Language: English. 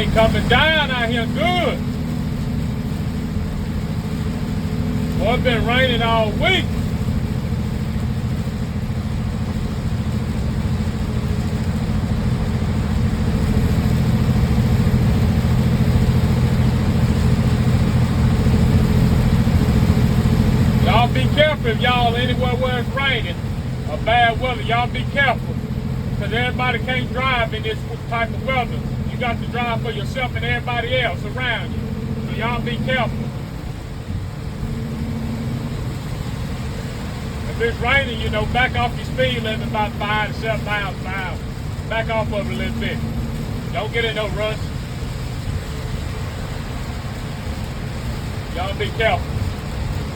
rain coming down out here good. Boy, it's been raining all week. Y'all be careful if y'all anywhere where it's raining or bad weather. Y'all be careful. Because everybody can't drive in this type of weather. You got to drive for yourself and everybody else around you. So y'all be careful. If it's raining, you know, back off your speed limit about 5 to 7 miles per hour. Back off of it a little bit. Don't get in no rush. Y'all be careful.